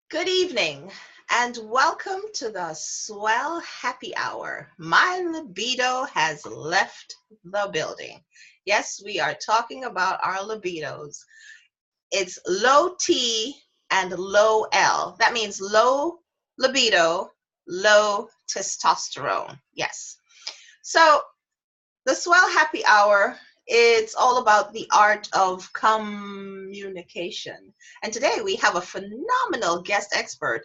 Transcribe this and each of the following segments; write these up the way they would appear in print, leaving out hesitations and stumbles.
Good evening and welcome to the Swell Happy Hour. My libido has left the building. Yes, we are talking about our libidos. It's low T and low L. That means low libido, low testosterone. Yes. So the Swell Happy Hour, it's all about the art of communication. And today we have a phenomenal guest expert.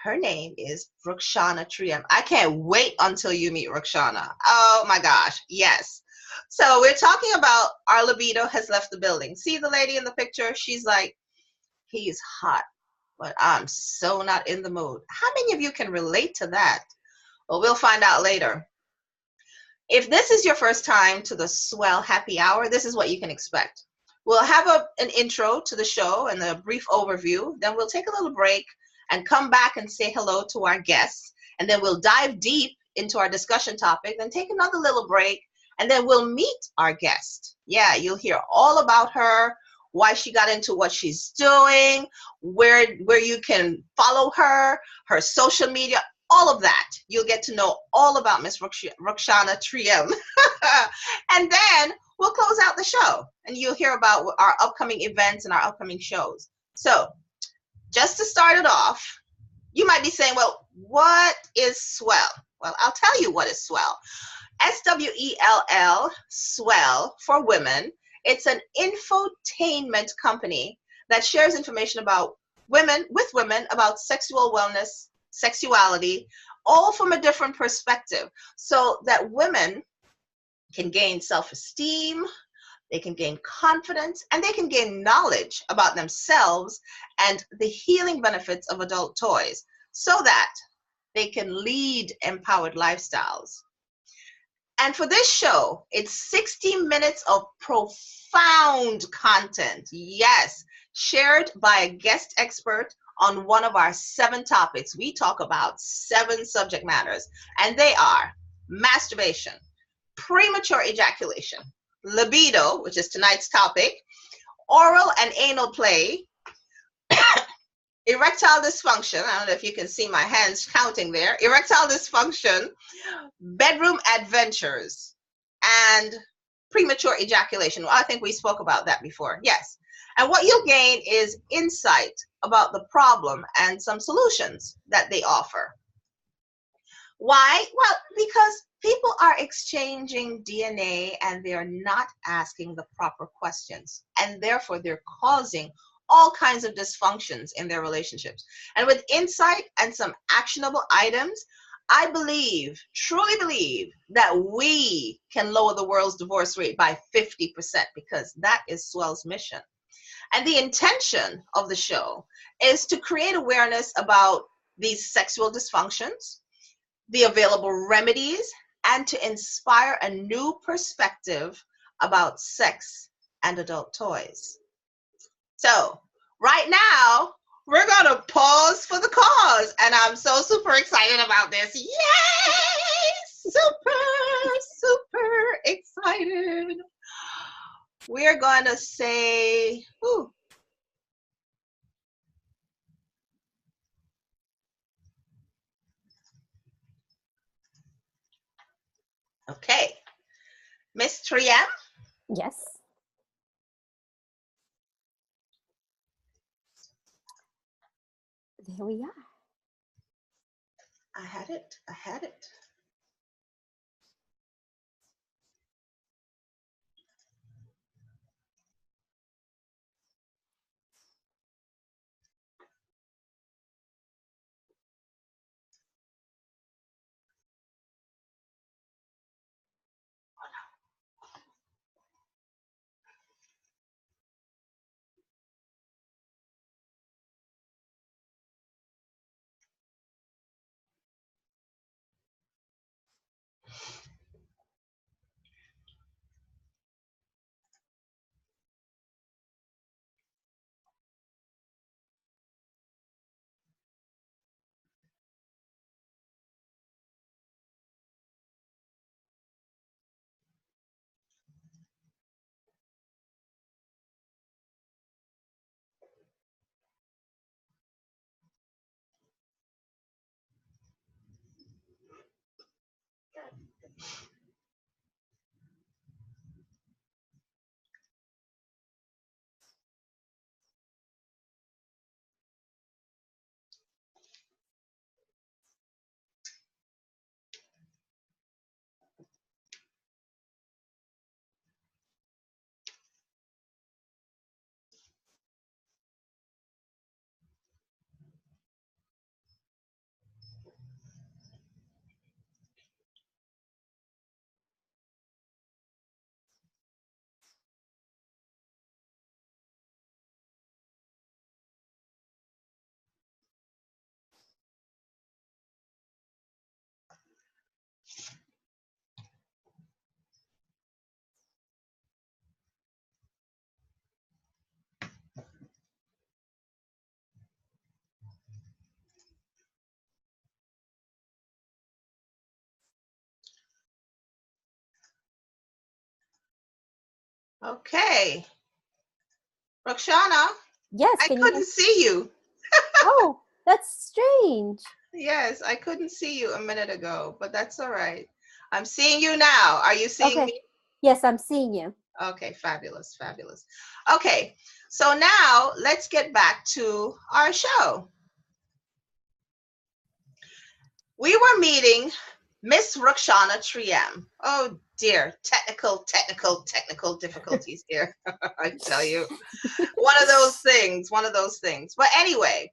Her name is Ruxana Trium. I can't wait until you meet Ruxana. Oh my gosh, yes. So we're talking about our libido has left the building. See the lady in the picture? She's like, he's hot, but I'm so not in the mood. How many of you can relate to that? Well, we'll find out later. If this is your first time to the Swell Happy Hour, this is what you can expect. We'll have an intro to the show and a brief overview. Then we'll take a little break and come back and say hello to our guests. And then we'll dive deep into our discussion topic, then take another little break, and then we'll meet our guest. Yeah, you'll hear all about her, why she got into what she's doing, where you can follow her, her social media, all of that. You'll get to know all about Miss Ruxana Trium. And then we'll close out the show and you'll hear about our upcoming events and our upcoming shows. So, just to start it off, you might be saying, well, what is swell? Well, I'll tell you what is swell. S.W.E.L.L, swell for women. It's an infotainment company that shares information about with women about sexual wellness, sexuality, all from a different perspective, so that women can gain self-esteem, they can gain confidence, and they can gain knowledge about themselves and the healing benefits of adult toys so that they can lead empowered lifestyles. And for this show, it's 60 minutes of profound content. Yes, shared by a guest expert on one of our 7 topics. We talk about 7 subject matters, and they are masturbation, premature ejaculation, libido, which is tonight's topic, oral and anal play, erectile dysfunction. I don't know if you can see my hands counting there. Erectile dysfunction, bedroom adventures, and premature ejaculation. Well, I think we spoke about that before. Yes. And what you'll gain is insight about the problem and some solutions that they offer. Why? Well, because people are exchanging DNA and they're not asking the proper questions. And therefore, they're causing all kinds of dysfunctions in their relationships. And with insight and some actionable items, I believe, truly believe, that we can lower the world's divorce rate by 50% because that is Swell's mission. And the intention of the show is to create awareness about these sexual dysfunctions, the available remedies, and to inspire a new perspective about sex and adult toys. So, right now, we're going to pause for the cause. And I'm so super excited about this. Yay! Super excited. We're going to say, ooh. Okay. Miss Triam? Yes. There we are. I had it. I had it. Okay. Roxana, Yes, I can you hear? couldn't see you. Oh, that's strange. Yes, I couldn't see you a minute ago, but that's all right. I'm seeing you now. Are you seeing Okay. me? Yes, I'm seeing you. Okay, fabulous, fabulous. Okay, so now let's get back to our show. We were meeting Miss Roxana Triem. Oh dear, technical difficulties here. I tell you, one of those things. But anyway,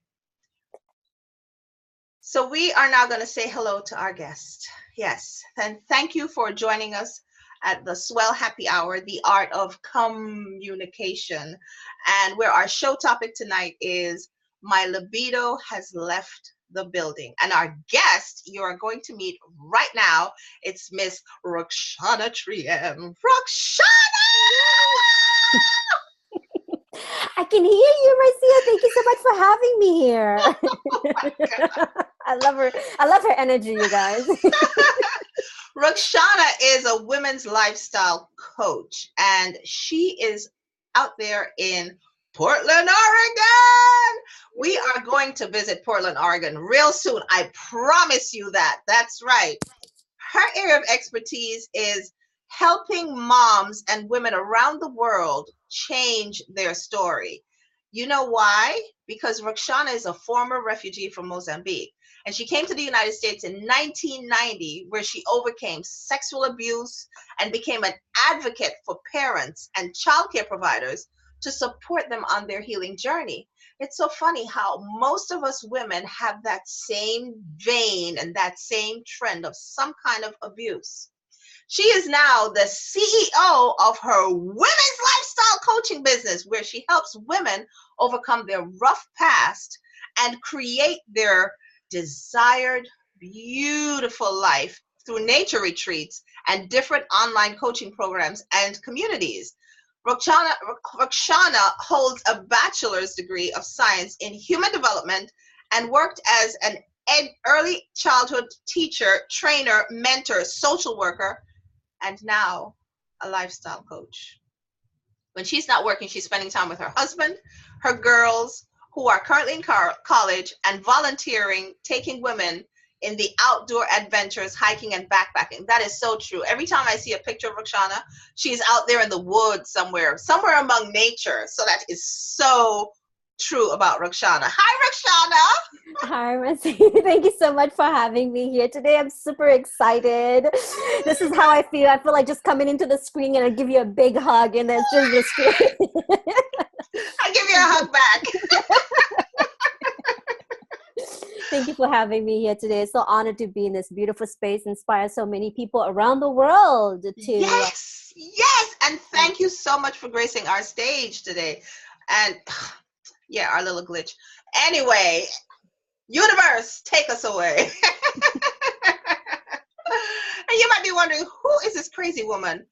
so we are now going to say hello to our guest. Yes, and thank you for joining us at the S.W.E.L.L Happy Hour, the art of communication, and where our show topic tonight is My Libido Has Left the Building. And our guest you are going to meet right now, it's Miss Roxana Triem. Roxana! I can hear you, Marcia. Thank you so much for having me here. I love her. I love her energy, you guys. Roxana is a women's lifestyle coach, and she is out there in Portland, Oregon. We are going to visit Portland, Oregon real soon. I promise you that. That's right. Her area of expertise is helping moms and women around the world change their story. You know why? Because Roxana is a former refugee from Mozambique. And she came to the United States in 1990, where she overcame sexual abuse and became an advocate for parents and childcare providers to support them on their healing journey. It's so funny how most of us women have that same vein and that same trend of some kind of abuse. She is now the CEO of her women's lifestyle coaching business, where she helps women overcome their rough past and create their desired, beautiful life through nature retreats and different online coaching programs and communities. Roxana holds a bachelor's degree of science in human development and worked as an early childhood teacher, trainer, mentor, social worker, and now a lifestyle coach. When she's not working, she's spending time with her husband, her girls who are currently in college, and volunteering, taking women in the outdoor adventures, hiking and backpacking. That is so true. Every time I see a picture of Roxana, she's out there in the woods somewhere among nature. So that is so true about Roxana. Hi, Roxana. Hi, Marcia. Thank you so much for having me here today. I'm super excited. This is how I feel. I feel like just coming into the screen and I give you a big hug, and then just the screen. I'll give you a hug back. Thank you for having me here today. It's so honored to be in this beautiful space, inspire so many people around the world to. Yes, and thank you so much for gracing our stage today. And yeah, our little glitch. Anyway, universe, take us away. And you might be wondering, who is this crazy woman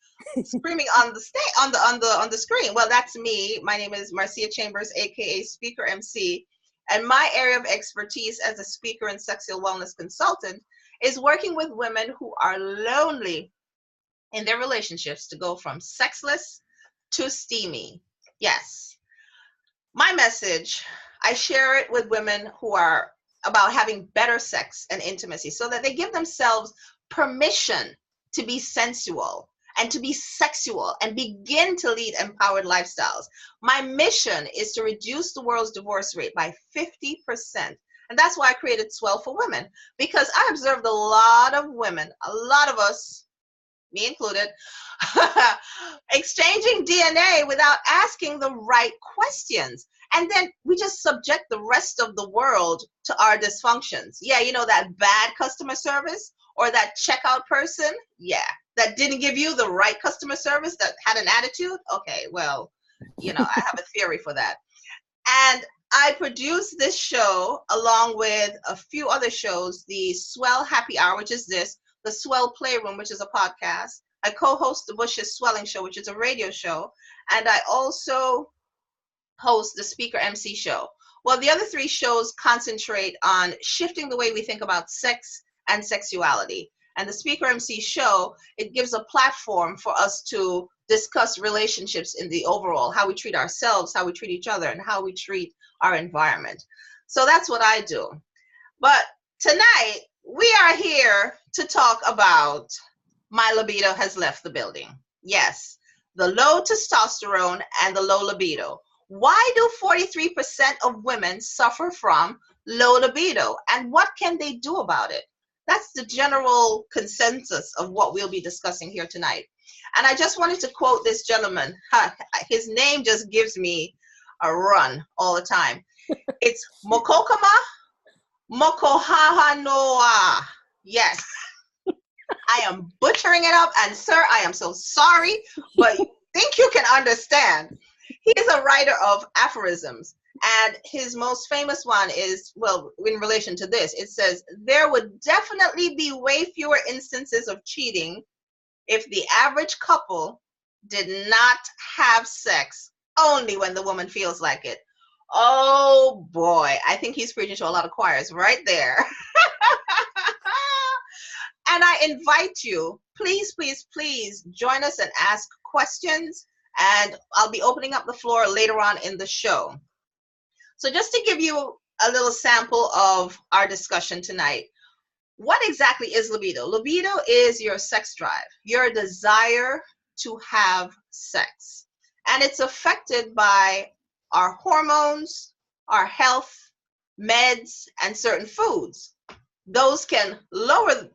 screaming on the stage on the screen? Well, that's me. My name is Marcia Chambers, aka Speaker MC, and my area of expertise as a speaker and sexual wellness consultant is working with women who are lonely in their relationships to go from sexless to steamy. Yes. My message, I share it with women who are about having better sex and intimacy so that they give themselves permission to be sensual and to be sexual and begin to lead empowered lifestyles. My mission is to reduce the world's divorce rate by 50%. And that's why I created S.W.E.L.L for Women, because I observed a lot of women, a lot of us, me included, exchanging DNA without asking the right questions. And then we just subject the rest of the world to our dysfunctions. Yeah, you know, that bad customer service or that checkout person, yeah, that didn't give you the right customer service, that had an attitude. Okay, well, you know, I have a theory for that. And I produce this show along with a few other shows, the S.W.E.L.L Happy Hour, which is this, the S.W.E.L.L Playroom, which is a podcast. I co-host the Bush's Swelling Show, which is a radio show. And I also host the Speaker MC Show. Well, the other three shows concentrate on shifting the way we think about sex and sexuality. And the Speaker MC Show, it gives a platform for us to discuss relationships in the overall, how we treat ourselves, how we treat each other, and how we treat our environment. So that's what I do. But tonight, we are here to talk about my libido has left the building. Yes, the low testosterone and the low libido. Why do 43% of women suffer from low libido, and what can they do about it? That's the general consensus of what we'll be discussing here tonight. And I just wanted to quote this gentleman. His name just gives me a run all the time. It's Mokokama Mokohahanoa. Yes, I am butchering it up, and sir, I am so sorry, but think you can understand. He is a writer of aphorisms, and his most famous one is, well, in relation to this, it says, there would definitely be way fewer instances of cheating if the average couple did not have sex only when the woman feels like it. Oh boy, I think he's preaching to a lot of choirs right there. And I invite you, please, please, please join us and ask questions, and I'll be opening up the floor later on in the show. So just to give you a little sample of our discussion tonight, what exactly is libido? Libido is your sex drive, your desire to have sex. And it's affected by our hormones, our health, meds, and certain foods. Those can lower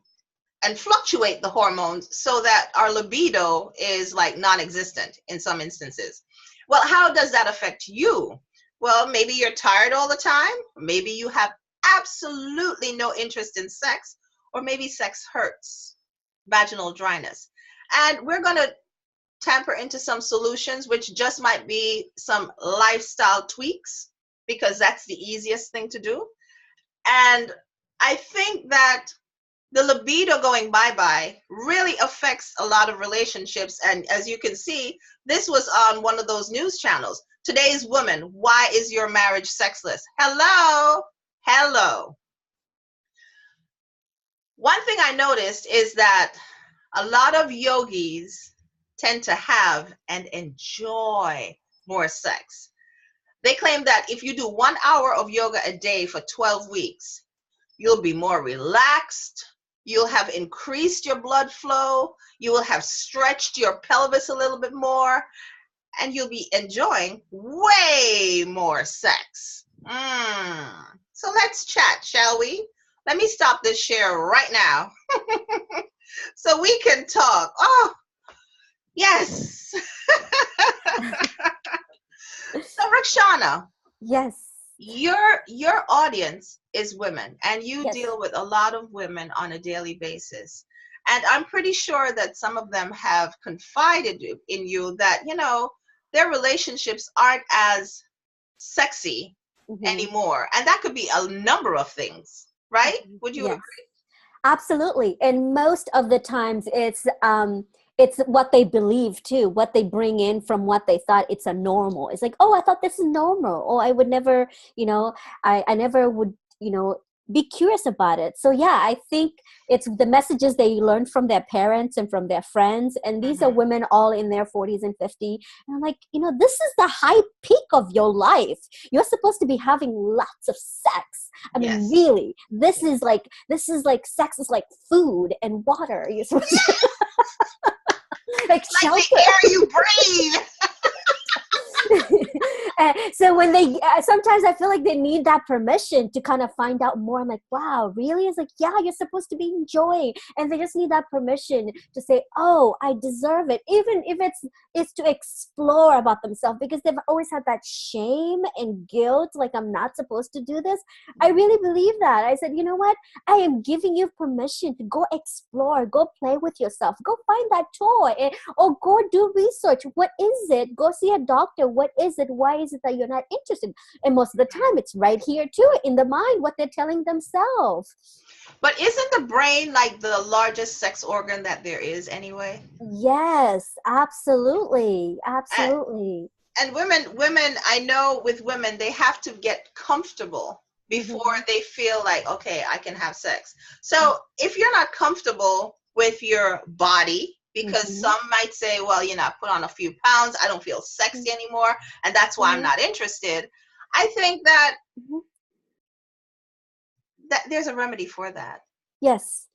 and fluctuate the hormones so that our libido is like non-existent in some instances. Well, how does that affect you? Well, maybe you're tired all the time. Maybe you have absolutely no interest in sex, or maybe sex hurts, vaginal dryness. And we're going to tamper into some solutions, which just might be some lifestyle tweaks, because that's the easiest thing to do. And I think that the libido going bye-bye really affects a lot of relationships. And as you can see, this was on one of those news channels. Today's Woman, why is your marriage sexless? Hello, hello. One thing I noticed is that a lot of yogis tend to have and enjoy more sex. They claim that if you do 1 hour of yoga a day for 12 weeks, you'll be more relaxed, you'll have increased your blood flow, you will have stretched your pelvis a little bit more, and you'll be enjoying way more sex. So let's chat, shall we? Let me stop this share right now so we can talk. Oh, yes. So Rakshana. Yes. Your audience is women, and you Yes. deal with a lot of women on a daily basis. And I'm pretty sure that some of them have confided in you that, you know, their relationships aren't as sexy anymore. And that could be a number of things, right? Would you agree? Absolutely. And most of the times it's what they believe too, what they bring in from what they thought it's a normal. It's like, oh, I thought this is normal. Oh, I would never, I never would, be curious about it. So yeah, I think it's the messages they learned from their parents and from their friends. And these are Mm-hmm. women all in their 40s and 50s. And I'm like, this is the high peak of your life. You're supposed to be having lots of sex. I mean, Yes. really, this is like sex is like food and water. You're supposed to like Like the shelter. air you breathe. So when they sometimes I feel like they need that permission to kind of find out more. I'm like, wow, really? It's like, yeah, you're supposed to be enjoying, and they just need that permission to say, oh, I deserve it, even if it's to explore about themselves, because they've always had that shame and guilt, like I'm not supposed to do this. I really believe that. I said, you know what, I am giving you permission to go explore, go play with yourself, go find that toy, or go do research. What is it? Go see a doctor. What is it? Why is it that you're not interested? And most of the time it's right here too in the mind, what they're telling themselves. But isn't the brain like the largest sex organ that there is anyway? Yes, absolutely. And, Absolutely. and women, I know with women, they have to get comfortable before Mm-hmm. they feel like, okay, I can have sex. So if you're not comfortable with your body, because Mm-hmm. some might say, well, I put on a few pounds, I don't feel sexy anymore, and that's why I'm Mm-hmm. not interested. I think that there's a remedy for that. Yes.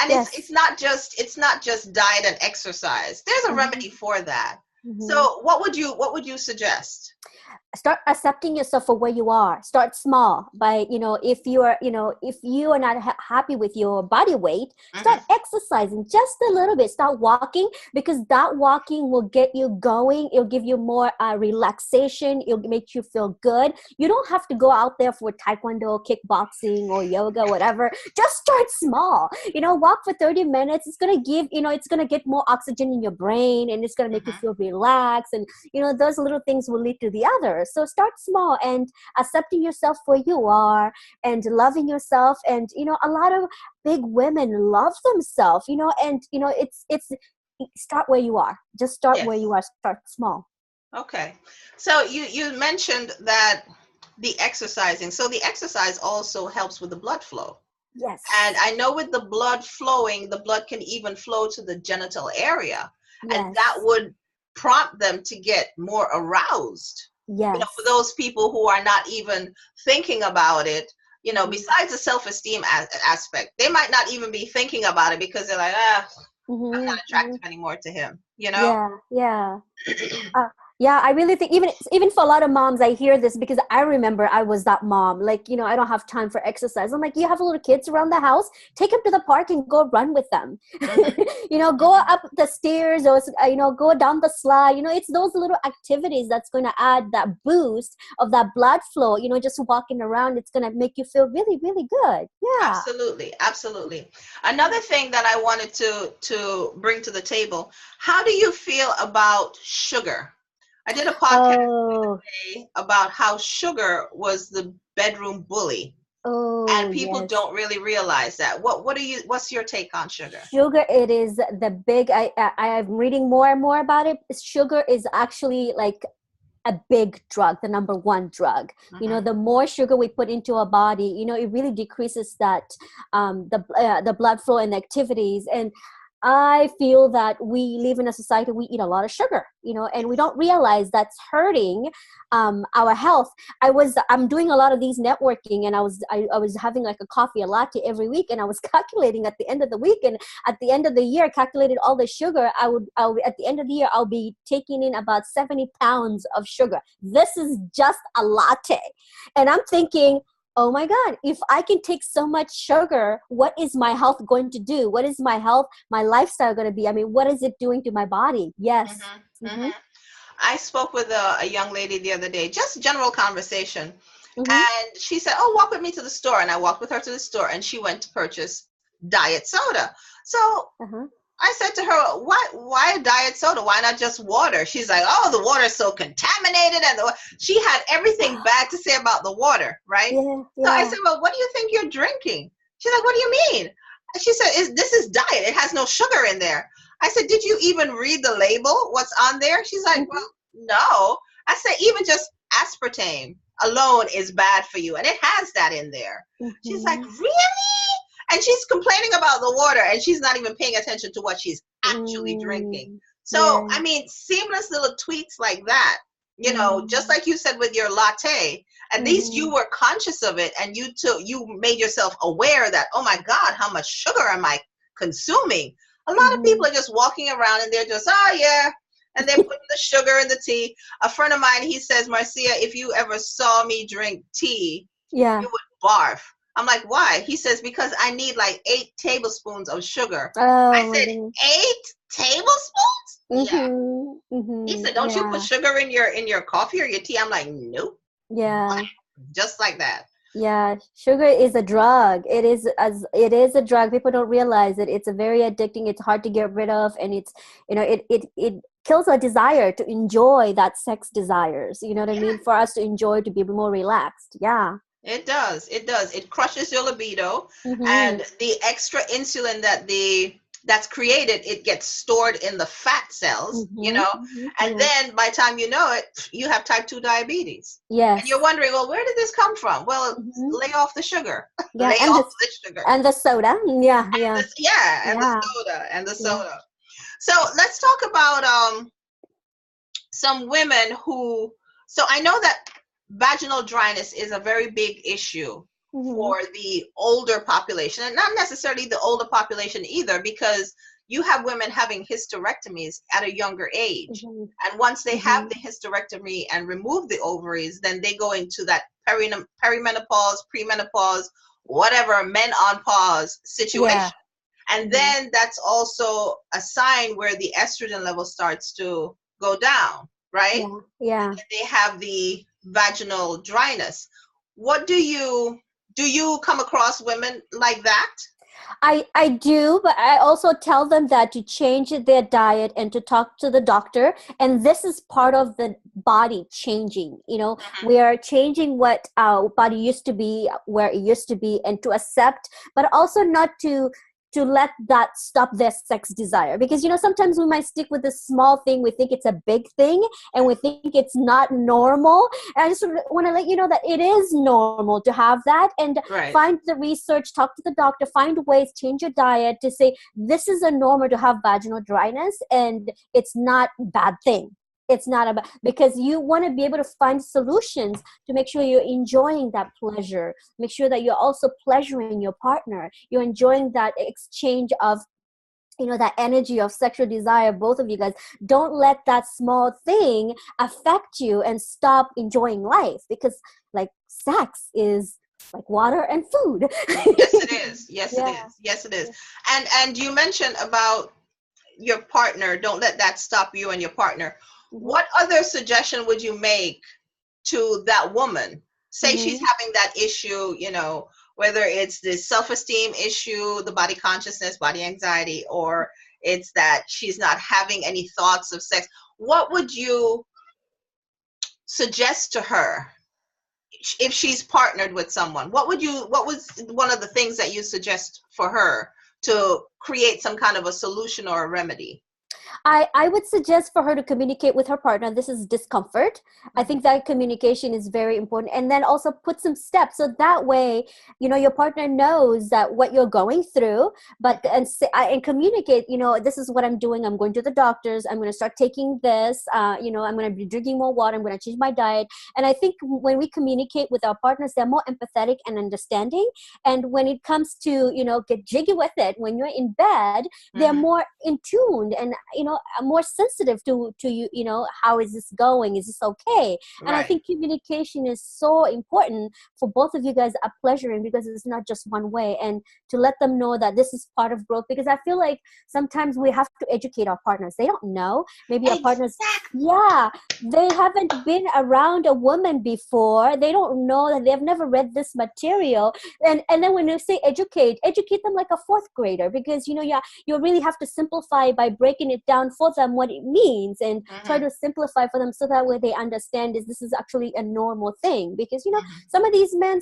And it's Yes. not just diet and exercise. There's a Mm-hmm. remedy for that. Mm-hmm. So what would you suggest? Start accepting yourself for where you are. Start small by, if you are not happy with your body weight, start Hmm. exercising just a little bit. Start walking, because that walking will get you going. It'll give you more relaxation. It'll make you feel good. You don't have to go out there for taekwondo, kickboxing, or yoga, whatever. Just start small. Walk for 30 minutes. It's going to it's going to get more oxygen in your brain, and it's going to make you Hmm. feel relaxed. And those little things will lead to the others. So start small and accepting yourself where you are and loving yourself. And a lot of big women love themselves, and it's start where you are. Just start where you Yes. are. Start small. Okay. So you mentioned that the exercising. So the exercise also helps with the blood flow. And Yes. I know with the blood flowing, the blood can even flow to the genital area, and that Yes. would prompt them to get more aroused. For Yes. those people who are not even thinking about it, Mm-hmm. besides the self-esteem aspect, they might not even be thinking about it because they're like, I'm not Mm-hmm. Mm-hmm. attractive anymore to him. Yeah. Yeah. Uh, yeah, I really think even for a lot of moms, I hear this because I remember I was that mom. Like, I don't have time for exercise. I'm like, you have little kids around the house, take them to the park and go run with them. Hmm. Go Hmm. up the stairs, or go down the slide. It's those little activities that's going to add that boost of that blood flow. Just walking around, it's going to make you feel really, really good. Yeah. Absolutely, absolutely. Another thing that I wanted to bring to the table, how do you feel about sugar? I did a podcast Oh, today about how sugar was the bedroom bully, oh, and people yes. don't really realize that. What's your take on sugar? Sugar, it is the big, I am reading more and more about it. Sugar is actually like a big drug, the number one drug. Hmm. The more sugar we put into our body, it really decreases that the blood flow and activities. And I feel that we live in a society, we eat a lot of sugar, and we don't realize that's hurting our health. I'm doing a lot of these networking, and I was having like a coffee, a latte every week, and I was calculating at the end of the week, and at the end of the year, calculated all the sugar. I'll at the end of the year, I'll be taking in about 70 pounds of sugar. This is just a latte. And I'm thinking, oh my God, if I can take so much sugar, what is my health going to do? What is my health, my lifestyle going to be? I mean, what is it doing to my body? Yes. Hmm. Mm-hmm. Hmm. I spoke with a young lady the other day, just general conversation, Mm-hmm. and she said, "Oh, walk with me to the store." And I walked with her to the store, and she went to purchase diet soda. So Uh-huh. I said to her, why a diet soda? Why not just water? She's like, oh, the water's so contaminated. And she had everything bad to say about the water, right? Yeah, So I yeah. said, well, what do you think you're drinking? She's like, what do you mean? She said, this is diet. It has no sugar in there. I said, did you even read the label? What's on there? She's like, Mm-hmm. well, no. I said, even just aspartame. alone is bad for you. And it has that in there. She's like, Mhm. really? And she's complaining about the water and she's not even paying attention to what she's actually drinking. Mm. So, Yeah. I mean, seamless little tweaks like that, just Mhm. like you said with your latte, at least you Mhm. were conscious of it and you made yourself aware that, oh my God, how much sugar am I consuming? A lot of people Mhm. are just walking around and they're just, oh yeah, and they're putting the sugar in the tea. A friend of mine, he says, Marcia, if you ever saw me drink tea, Yeah. you would barf. I'm like, why? He says, because I need like 8 tablespoons of sugar. I Oh my said, goodness. 8 tablespoons? Yeah. Mhm. He Mhm. said, don't you put Yeah. sugar in your coffee or your tea? I'm like, nope. Yeah. Just like that. Yeah, sugar is a drug. It is a drug. People don't realize it. It's a very addicting. It's hard to get rid of, and it's it kills a desire to enjoy that sex desires. You know what I Yeah, mean? For us to enjoy, to be more relaxed. Yeah. it does. It does. It crushes your libido, Mm-hmm. and the extra insulin that's created, it gets stored in the fat cells, Mm-hmm. Mm-hmm. and Yeah. then by the time you know it, you have type 2 diabetes. And you're Yes. wondering, well, where did this come from? Well, Mm-hmm. lay off the sugar. Yeah, Lay off the sugar. and the soda. Yeah. Yeah. Yeah, and the Yeah. soda and the Yeah. soda. So let's talk about some women who, so I know that vaginal dryness is a very big issue Mm-hmm. for the older population, and not necessarily the older population either, because you have women having hysterectomies at a younger age. Mm-hmm. And once they have Mm-hmm. the hysterectomy and remove the ovaries, then they go into that perimenopause, premenopause, whatever, men on pause Yeah. situation. And Mm-hmm. then that's also a sign where the estrogen level starts to go down, right? Yeah. Yeah. They have the vaginal dryness. What do you come across women like that? I do, but I also tell them that to change their diet and to talk to the doctor. And this is part of the body changing. Mhm. We are changing what our body used to be, where it used to be, and to accept, but also not to let that stop their sex desire. Because sometimes we might stick with a small thing, we think it's a big thing, and we think it's not normal. And I just want to let you know that it is normal to have that, and Right. find the research, talk to the doctor, find ways, change your diet to say this is a normal to have vaginal dryness, and it's not a bad thing. It's not about, because you want to be able to find solutions to make sure you're enjoying that pleasure, make sure that you're also pleasuring your partner, you're enjoying that exchange of that energy of sexual desire. Both of you guys, don't let that small thing affect you and stop enjoying life, because like sex is like water and food. Yes, it is. Yes, it Yeah. is. Yes, it is. And you mentioned about your partner. Don't let that stop you and your partner. Mm-hmm. What other suggestion would you make to that woman? Say she's Mm-hmm. having that issue, whether it's the self-esteem issue, the body consciousness, body anxiety, or it's that she's not having any thoughts of sex. What would you suggest to her if she's partnered with someone? What was one of the things that you suggest for her to create some kind of a solution or a remedy? I would suggest for her to communicate with her partner. This is discomfort. I Mhm. think that communication is very important. And then also put some steps. So that way, your partner knows that what you're going through, but, and communicate, this is what I'm doing. I'm going to the doctors. I'm going to start taking this, I'm going to be drinking more water. I'm going to change my diet. And I think when we communicate with our partners, they're more empathetic and understanding. And when it comes to, get jiggy with it, when you're in bed, they're Mhm. more in tune, and more sensitive to you, how is this going, is this okay? And I Right. think communication is so important for both of you guys are pleasuring, because it's not just one way, and to let them know that this is part of growth. Because I feel like sometimes we have to educate our partners. They don't know, maybe our partners, Exactly. yeah, they haven't been around a woman before, they don't know, that they've never read this material. And then when you say educate them like a fourth grader, because yeah, you really have to simplify by breaking it down for them what it means, and try Mhm. to simplify for them, so that way they understand this is actually a normal thing. Because Mhm. some of these men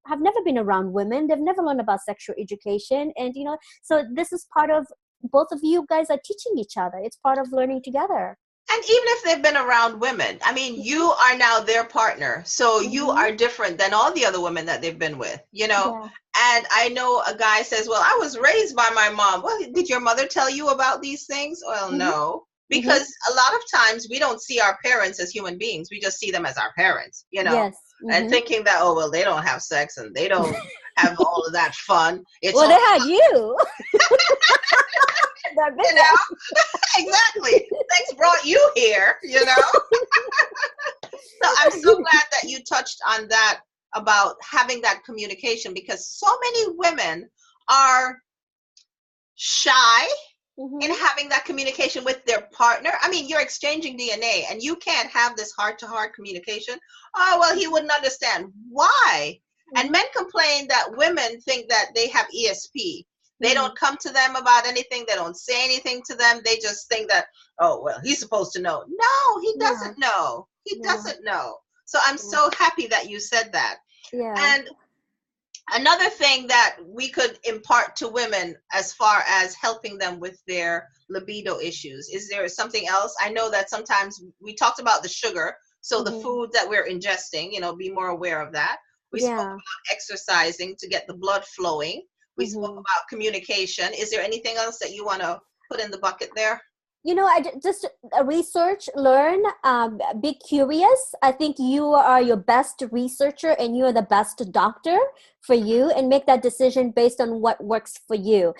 have never been around women, they've never learned about sexual education, and so this is part of, both of you guys are teaching each other, it's part of learning together. And even if they've been around women, I mean, you are now their partner. So you Mm-hmm. are different than all the other women that they've been with, you know? Yeah. And I know a guy says, well, I was raised by my mom. Well, did your mother tell you about these things? Well, Mm-hmm. no. Mm-hmm. Because a lot of times we don't see our parents as human beings. We just see them as our parents, you know? Yes. And Mm-hmm. thinking that, oh, well, they don't have sex and they don't have all of that fun. It's Well, they only, had you. That you business. know, exactly. Sex brought you here, you know? So I'm so glad that you touched on that about having that communication, because so many women are shy in Mm-hmm. having that communication with their partner. I mean, you're exchanging DNA and you can't have this heart to heart communication. Oh, well, he wouldn't understand. Why? And Mm-hmm. men complain that women think that they have ESP. They Mm-hmm. don't come to them about anything. They don't say anything to them. They just think that, oh, well, he's supposed to know. No, he Yeah. doesn't know. He Yeah. doesn't know. So I'm Yeah. so happy that you said that. Yeah. And another thing that we could impart to women as far as helping them with their libido issues, is there something else? I know that sometimes we talked about the sugar, so the Mm-hmm. food that we're ingesting, you know, be more aware of that. We spoke Yeah. about exercising to get the blood flowing. We spoke Mm-hmm. about communication. Is there anything else that you want to put in the bucket there? Just research, learn, be curious. I think you are your best researcher and you are the best doctor for you, and make that decision based on what works for you.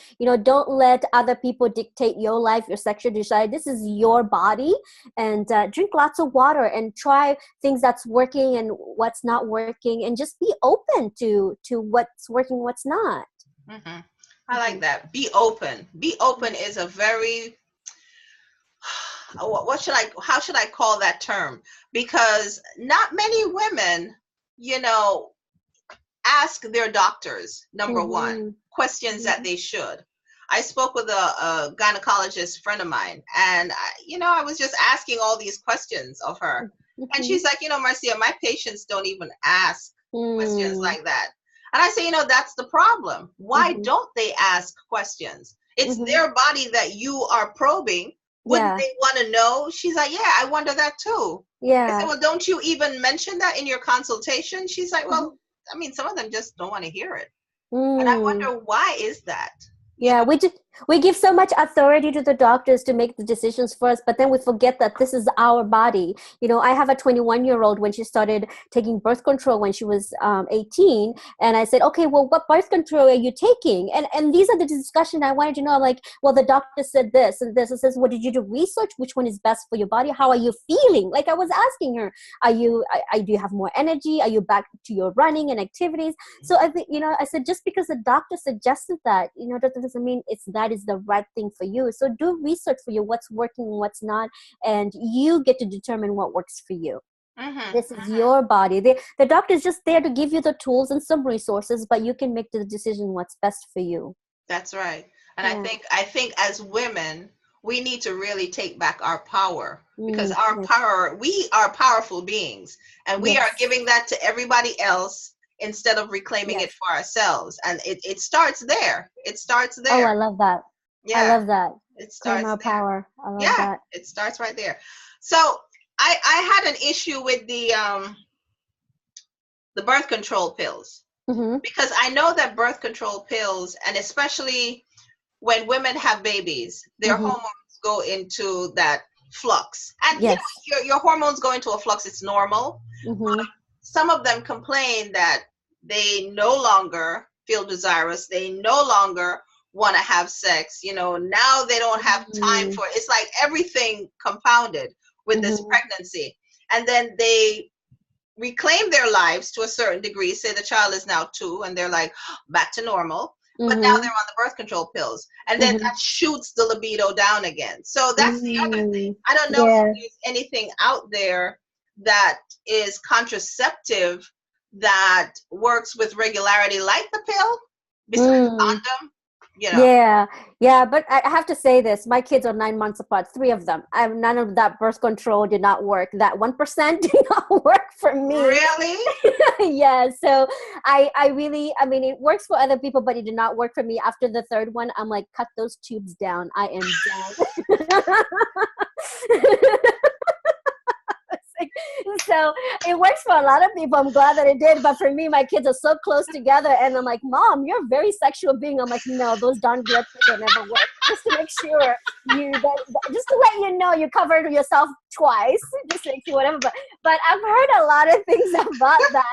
Don't let other people dictate your life, your sexual desire. This is your body. And drink lots of water and try things that's working and what's not working, and just be open to what's working, what's not. Hmm. I like Mm-hmm. that. Be open. Be open is a very, what should I, how should I call that term? Because not many women, you know, ask their doctors, number one, Mm-hmm. questions that Mm-hmm. they should. I spoke with a gynecologist friend of mine, and I was just asking all these questions of her. And Mm-hmm. she's like, Marcia, my patients don't even ask questions Mm-hmm. like that. And I say, that's the problem. Why Mm-hmm. don't they ask questions? It's Mm-hmm. their body that you are probing. Wouldn't Yeah. they want to know? She's like, yeah, I wonder that too. I said, Yeah. well, don't you even mention that in your consultation? She's like, Mm-hmm. well, I mean, some of them just don't want to hear it. And I Mm. wonder, why is that? You Yeah, know? we give so much authority to the doctors to make the decisions for us, but then we forget that this is our body. I have a 21-year-old when she started taking birth control when she was 18, and I said, okay, well, what birth control are you taking? And these are the discussion I wanted to know. Like, well, the doctor said this and this. It says, well, did you do research? Which one is best for your body? How are you feeling? Like I was asking her, do you have more energy? Are you back to your running and activities? So I think, I said, just because the doctor suggested that, that doesn't mean that is the right thing for you. So do research for you, what's working and what's not, and you get to determine what works for you. Mm-hmm. This is your body. The doctor is just there to give you the tools and some resources, but you can make the decision what's best for you. That's right. And I Yeah. think I think as women, we need to really take back our power, because our Yes. power, we are powerful beings, and we are Yes. giving that to everybody else instead of reclaiming it Yes. for ourselves. And it starts there. It starts Oh, there. I love that. I Yeah, love that. it Claim starts our there. power. I love Yeah, that. it starts right there. So I had an issue with the birth control pills, Mm-hmm. because I know that birth control pills, and especially when women have babies, their Mm-hmm. hormones go into that flux. And Yes. your hormones go into a flux, it's normal. Mm-hmm. Some of them complain that they no longer feel desirous, they no longer want to have sex. Now they don't have time Mm-hmm. for it. It's like everything compounded with this Mm-hmm. pregnancy. And then they reclaim their lives to a certain degree. Say the child is now 2 and they're like back to normal, but now Mm-hmm. they're on the birth control pills, and then Mm-hmm. that shoots the libido down again. So that's the other thing. Mm-hmm. I don't know if Yeah. there's anything out there that is contraceptive that works with regularity like the pill, besides Mm. condom. Yeah, yeah, but I have to say this: my kids are 9 months apart, three of them. I have none of that birth control did not work. That 1% did not work for me. Really? Yeah, so I really, I mean, it works for other people, but it did not work for me. After the third one, I'm like, cut those tubes down. I am done. So it works for a lot of people. I'm glad that it did. But for me, my kids are so close together. And I'm like, Mom, you're a very sexual being. I'm like, no, those darn blood pressure never work. Just to make sure just to let you know you covered yourself twice. Just make sure whatever. But I've heard a lot of things about that.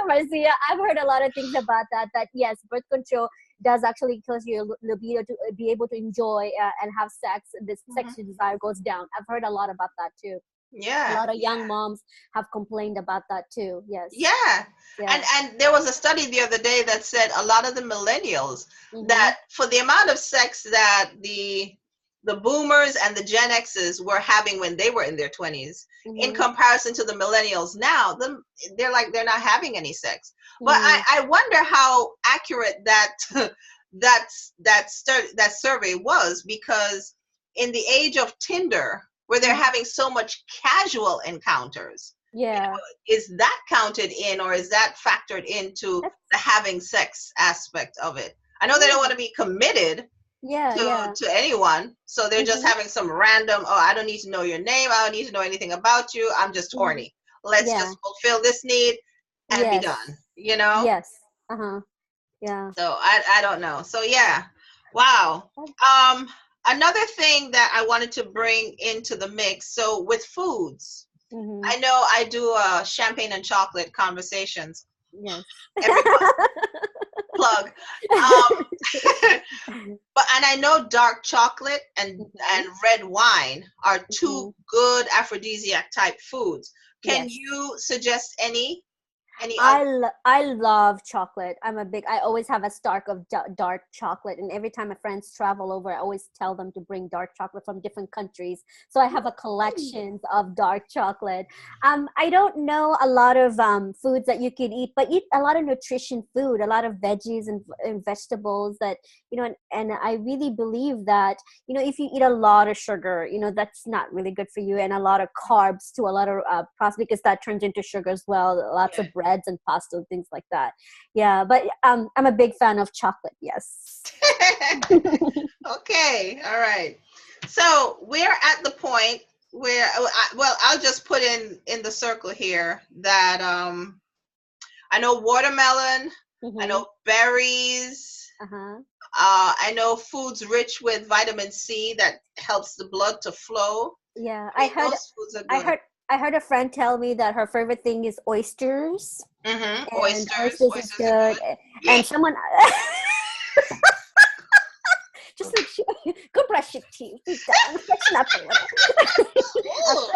Marcia, I've heard a lot of things about that. That yes, birth control does actually cause your libido to be able to enjoy and have sex. This Mhm. sexual desire goes down. I've heard a lot about that too. A Yeah, lot of young yeah, moms have complained about that too. Yes. yeah. Yeah. And there was a study the other day that said a lot of the millennials, Mm-hmm. that for the amount of sex that the boomers and the Gen X's were having when they were in their 20s, in Mm-hmm. comparison to the millennials now, they're not having any sex. But Mm-hmm. I wonder how accurate that survey was, because in the age of Tinder, where they're Mm-hmm. having so much casual encounters, Yeah. is that counted in, or is that factored into That's the having sex aspect of it? I know they don't want yeah. to be committed Yeah. Yeah. to anyone, so they're just Mm-hmm. having some random, oh, I don't need to know your name, I don't need to know anything about you, I'm just Mm-hmm. horny, let's Yeah. just fulfill this need and be Yes. done, you know. Yes. Uh-huh. Yeah. So I don't know. So yeah. Wow. Another thing that I wanted to bring into the mix, so with foods, Mm-hmm. I know I do champagne and chocolate conversations Yes. every month. Plug. Um, but and I know dark chocolate Mm-hmm. and red wine are Mm-hmm. two good aphrodisiac type foods. Can Yes. you suggest any other? I love chocolate. I always have a stock of dark chocolate. And every time my friends travel over, I always tell them to bring dark chocolate from different countries. So I have a collection of dark chocolate. I don't know a lot of foods that you can eat, but eat a lot of nutrition food, a lot of veggies and vegetables that, and I really believe that, if you eat a lot of sugar, that's not really good for you, and a lot of carbs too, a lot of processed, because that turns into sugar as well, lots Yeah. of breads and pasta and things like that. Yeah, but I'm a big fan of chocolate. Yes. Okay, all right. So we're at the point where, well, I'll just put in the circle here that I know watermelon, I Mm-hmm. know berries, Uh-huh. I know foods rich with vitamin C that helps the blood to flow. Yeah, I mean, those foods are I good. heard I heard a friend tell me that her favorite thing is oysters, and Oysters, oysters is oysters are good. good. Yeah. And someone just make sure go brush your teeth, sit down, freshen up a little. Ooh,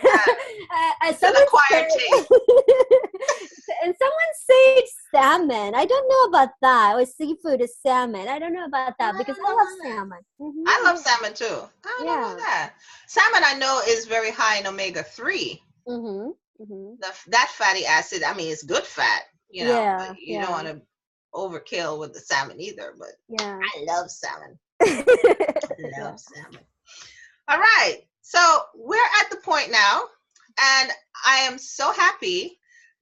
yeah. It's an Someone acquired said, taste. and someone said salmon. I don't know about that. Or seafood is salmon. I don't know about that I because I don't know love about that. salmon. I love Yeah, salmon too. I don't know about yeah. that. Salmon, I know, is very high in omega 3. Mhm, mhm. That fatty acid, I mean, it's good fat, but Yeah, you don't yeah, want to overkill with the salmon either. But yeah. I love salmon. Yeah. Love salmon. All right. So we're at the point now, and I am so happy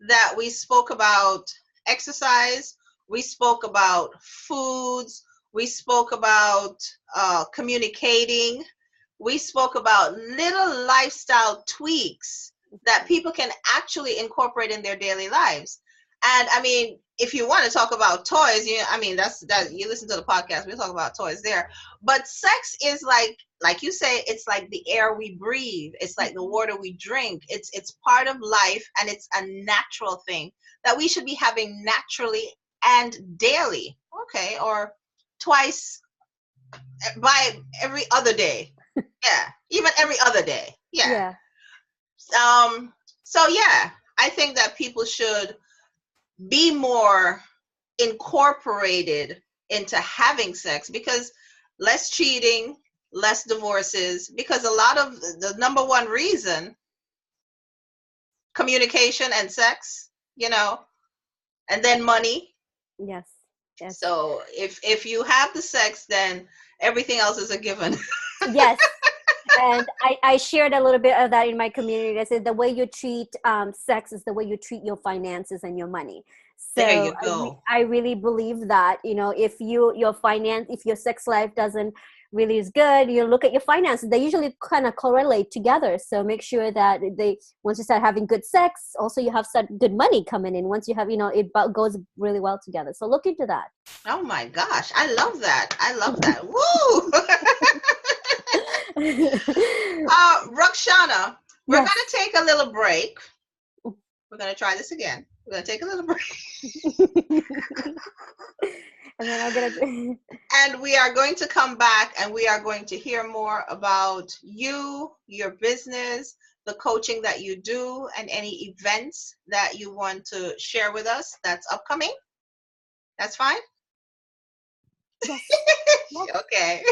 that we spoke about exercise, we spoke about foods, we spoke about communicating, we spoke about little lifestyle tweaks that people can actually incorporate in their daily lives. And I mean, if you want to talk about toys, I mean, that's that you listen to the podcast, we talk about toys there. But sex is like you say, it's like the air we breathe, it's like the Mhm. water we drink, it's part of life, and it's a natural thing that we should be having naturally and daily, okay, or twice, by every other day, yeah, even every other day, yeah. Yeah. um so yeah, I think that people should be more incorporated into having sex, because less cheating, less divorces, because a lot of the number one reason, communication and sex, and then money. Yes. Yes. So if you have the sex, then everything else is a given. Yes. And I shared a little bit of that in my community. I said the way you treat sex is the way you treat your finances and your money. There So you go. I really believe that, if your sex life doesn't really is good. You look at your finances; they usually kind of correlate together. So make sure that once you start having good sex, also you have good money coming in. Once you have, goes really well together. So look into that. Oh my gosh, I love that. I love that. Woo! Rakshana, we're Yes. going to take a little break. We're going to try this again. We're going to take a little break. And then I'm going to... And we are going to come back and we are going to hear more about you, your business, the coaching that you do, and any events that you want to share with us that's upcoming. That's fine? Yes. Okay.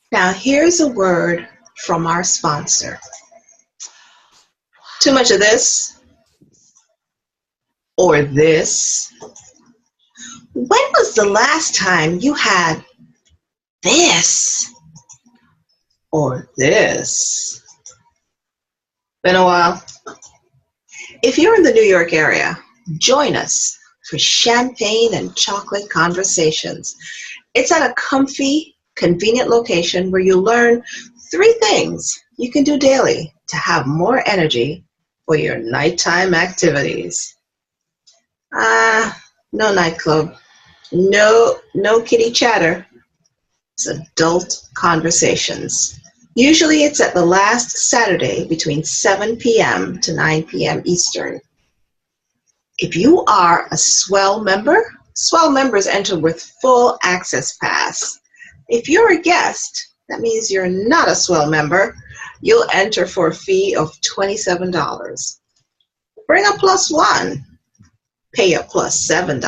Now, here's a word from our sponsor. Too much of this or this. When was the last time you had this or this? Been a while? If you're in the New York area, join us for champagne and chocolate conversations. It's at a comfy, convenient location where you learn 3 things you can do daily to have more energy for your nighttime activities. No nightclub, no kitty chatter. It's adult conversations. Usually it's at the last Saturday between 7 p.m. to 9 p.m. Eastern. If you are a S.W.E.L.L member, S.W.E.L.L members enter with full access pass. If you're a guest, that means you're not a S.W.E.L.L member, you'll enter for a fee of $27. Bring a +1. Pay a +$7.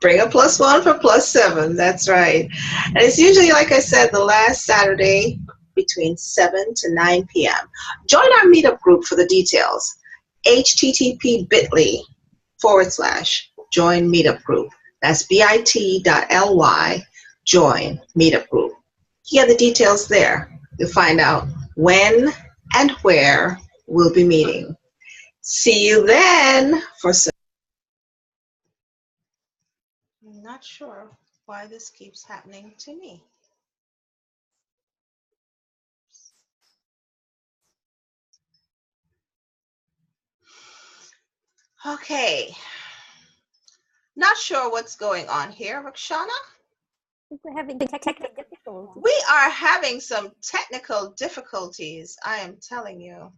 Bring a +1 for +7. That's right. And it's usually, like I said, the last Saturday between 7 to 9 p.m. Join our meetup group for the details. http://join meetup group. That's bit.ly join meetup group. You get the details there. You'll find out when and where we'll be meeting. See you then for some. I'm not sure why this keeps happening to me. Okay. Not sure what's going on here, Rakshana. We're having technical difficulties. We are having some technical difficulties, I am telling you.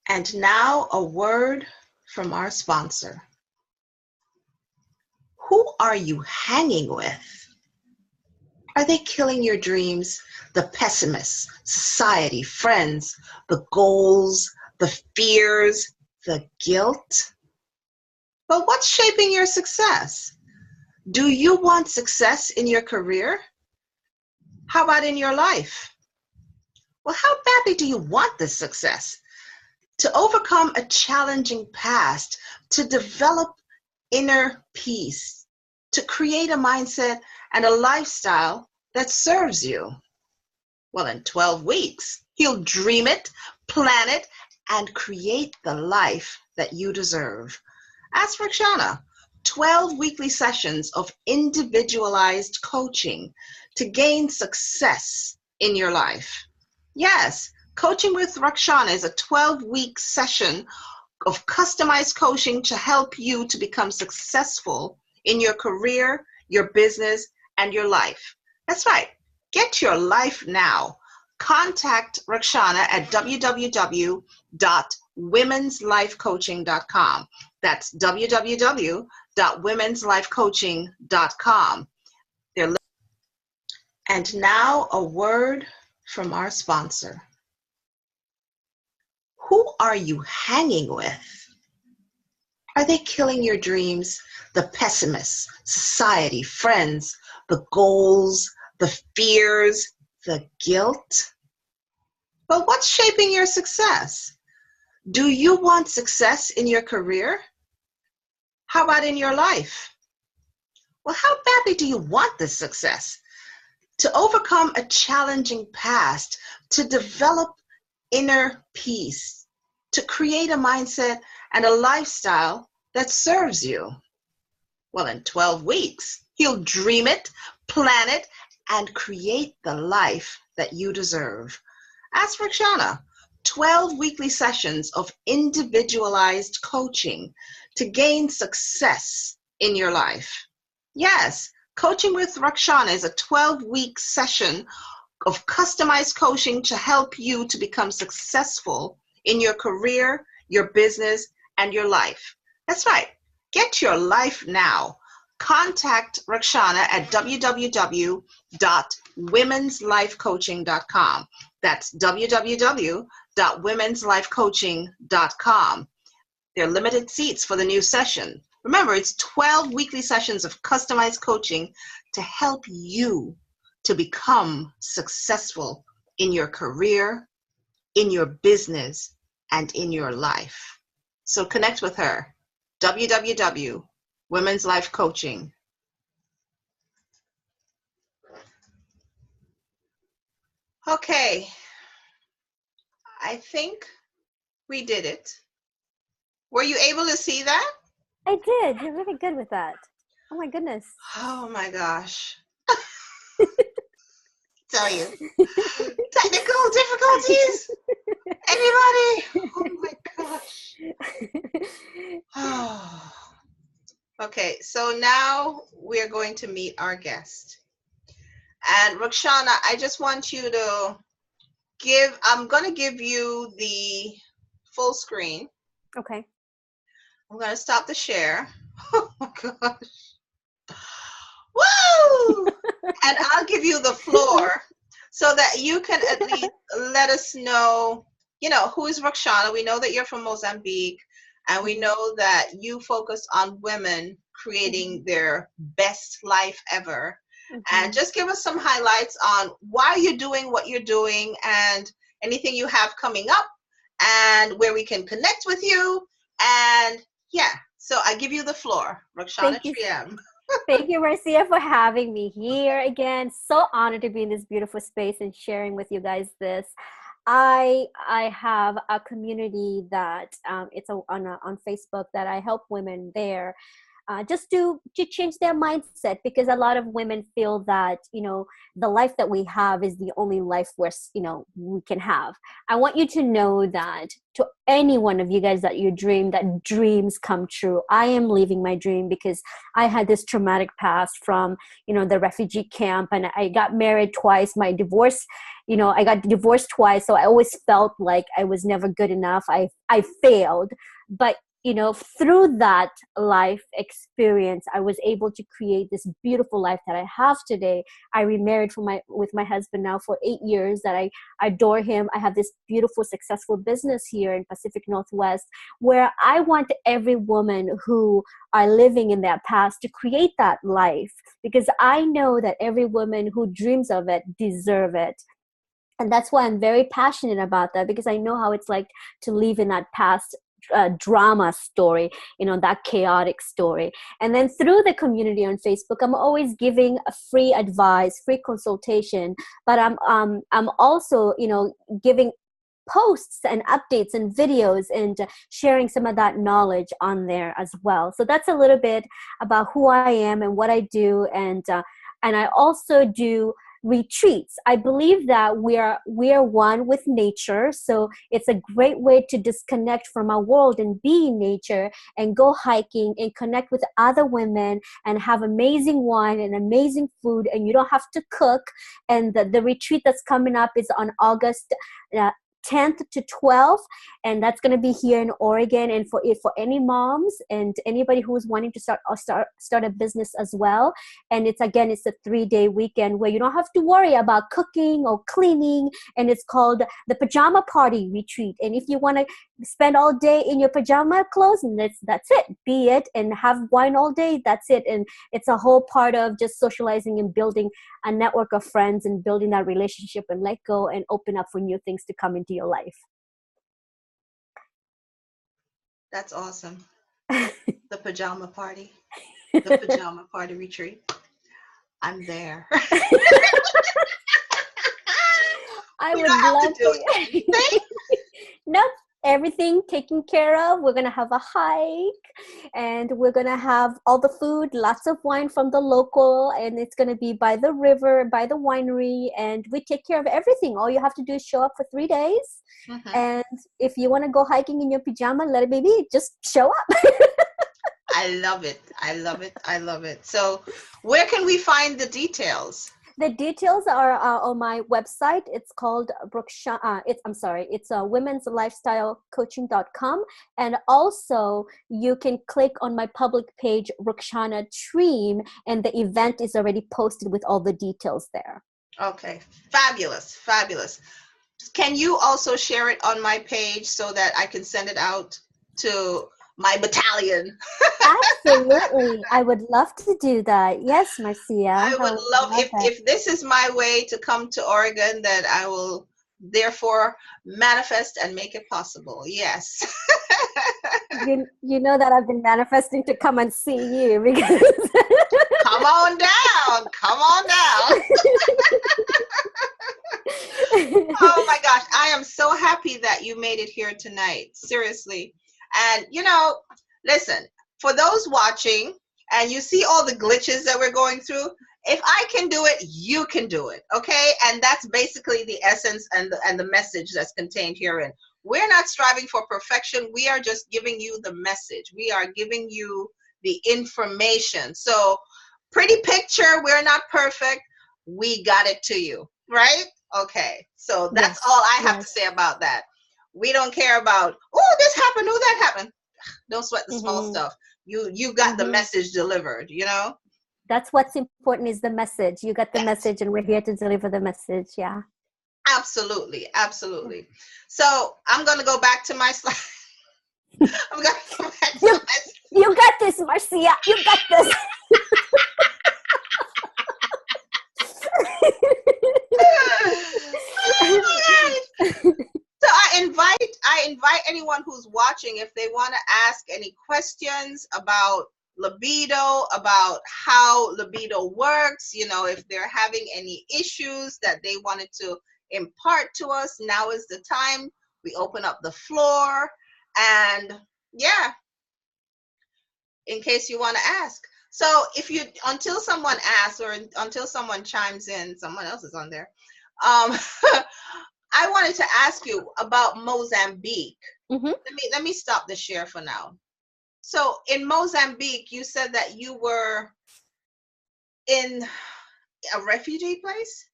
And now a word from our sponsor. Who are you hanging with? Are they killing your dreams? The pessimists, society, friends, the goals, the fears, the guilt? But what's shaping your success? Do you want success in your career? How about in your life? Well, how badly do you want this success? To overcome a challenging past, to develop inner peace, to create a mindset and a lifestyle that serves you. Well, in 12 weeks, you'll dream it, plan it, and create the life that you deserve. Ask Rakshana. 12 weekly sessions of individualized coaching to gain success in your life. Yes, Coaching with Rakshana is a 12-week session of customized coaching to help you to become successful in your career, your business, and your life. That's right. Get your life now. Contact Rakshana at www.womenslifecoaching.com. That's www www.womenslifecoaching.com. And now a word from our sponsor. Who are you hanging with? Are they killing your dreams? The pessimists, society, friends, the goals, the fears, the guilt? But what's shaping your success? Do you want success in your career? How about in your life? Well, how badly do you want this success? To overcome a challenging past, to develop inner peace, to create a mindset and a lifestyle that serves you. Well, in 12 weeks, you'll dream it, plan it, and create the life that you deserve. Ask Rakshana. 12 weekly sessions of individualized coaching to gain success in your life. Yes, Coaching with Rakshana is a 12-week session of customized coaching to help you to become successful in your career, your business, and your life. That's right. Get your life now. Contact Rakshana at www.womenslifecoaching.com. That's www.womenslifecoaching.com. There are limited seats for the new session. Remember, it's 12 weekly sessions of customized coaching to help you to become successful in your career, in your business, and in your life. So connect with her. www.womenslifecoaching. Okay, I think we did it. Were you able to see that? I did. You're really good with that. Oh my goodness. Oh my gosh. Tell you. Technical difficulties? Anybody? Oh my gosh. Oh. Okay, so now we're going to meet our guest. And Rakshana, I just want you to I'm going to give you the full screen. Okay. I'm going to stop the share. Oh my gosh. Woo! And I'll give you the floor so that you can at least let us know, who is Rakshana. We know that you're from Mozambique, and we know that you focus on women creating their best life ever. And just give us some highlights on why you're doing what you're doing and anything you have coming up and where we can connect with you. And yeah, so I give you the floor, Rakshana Triam. Thank you, Marcia, for having me here again. So honored to be in this beautiful space and sharing with you guys this. I have a community that it's on Facebook that I help women there. Just to change their mindset, because a lot of women feel that the life that we have is the only life we can have. I want you to know that to any one of you guys that that dreams come true. I am living my dream because I had this traumatic past from the refugee camp, and I got married twice. My divorce, I got divorced twice, so I always felt like I was never good enough. I failed, but through that life experience, I was able to create this beautiful life that I have today. I remarried with my husband now for 8 years, that I adore him. I have this beautiful, successful business here in Pacific Northwest, where I want every woman who are living in that past to create that life, because I know that every woman who dreams of it deserve it. And that's why I'm very passionate about that, because I know how it's like to live in that past drama story, that chaotic story. And then through the community on Facebook, I'm always giving a free advice, free consultation, but I'm also giving posts and updates and videos and sharing some of that knowledge on there as well. So that's a little bit about who I am and what I do. And I also do retreats. I believe that we are one with nature, so it's a great way to disconnect from our world and be in nature and go hiking and connect with other women and have amazing wine and amazing food, and you don't have to cook. And the retreat that's coming up is on August 10th to 12th, and that's going to be here in Oregon. And for any moms and anybody who's wanting to start a business as well. And it's a 3-day weekend where you don't have to worry about cooking or cleaning, and it's called the Pajama Party Retreat. And if you want to spend all day in your pajama clothes, and that's it, be it, and have wine all day, that's it. And it's a whole part of just socializing and building a network of friends and building that relationship, and let go and open up for new things to come into your life. That's awesome. The pajama party. The pajama party retreat. I'm there. I would love to. Nope. Everything taken care of. We're going to have a hike, and we're going to have all the food, lots of wine from the local, and it's going to be by the river, by the winery, and we take care of everything. All you have to do is show up for 3 days. And if you want to go hiking in your pajama, let it be, just show up. I love it. I love it. I love it. So where can we find the details? The details are on my website. It's called it's women's lifestyle coaching.com. And also you can click on my public page, Rukhsana Treem, and the event is already posted with all the details there. Okay. Fabulous. Fabulous. Can you also share it on my page so that I can send it out to my battalion? Absolutely. I would love to do that. Yes, Marcia. I would love if this is my way to come to Oregon, then I will therefore manifest and make it possible. Yes. You know that I've been manifesting to come and see you because come on down. Come on down. Oh my gosh. I am so happy that you made it here tonight. Seriously. And listen, for those watching and you see all the glitches that we're going through, if I can do it, you can do it. Okay. And that's basically the essence and the message that's contained herein. We're not striving for perfection. We are just giving you the message. We are giving you the information. So pretty picture. We're not perfect. We got it to you. Right. Okay. So that's all I have to say about that. We don't care about, oh, this happened, oh, that happened. Don't sweat the small stuff. You got the message delivered, That's what's important, is the message. You got the message, and we're here to deliver the message. Yeah. Absolutely. Absolutely. So I'm going to go back to my slide. I'm going to go back to you got this, Marcia. You got this. So I invite anyone who's watching, if they want to ask any questions about libido, about how libido works, if they're having any issues that they wanted to impart to us, now is the time. We open up the floor, and in case you want to ask. So until someone asks or until someone chimes in, someone else is on there. I wanted to ask you about Mozambique. Let me stop the share for now. So in Mozambique, you said that you were in a refugee place?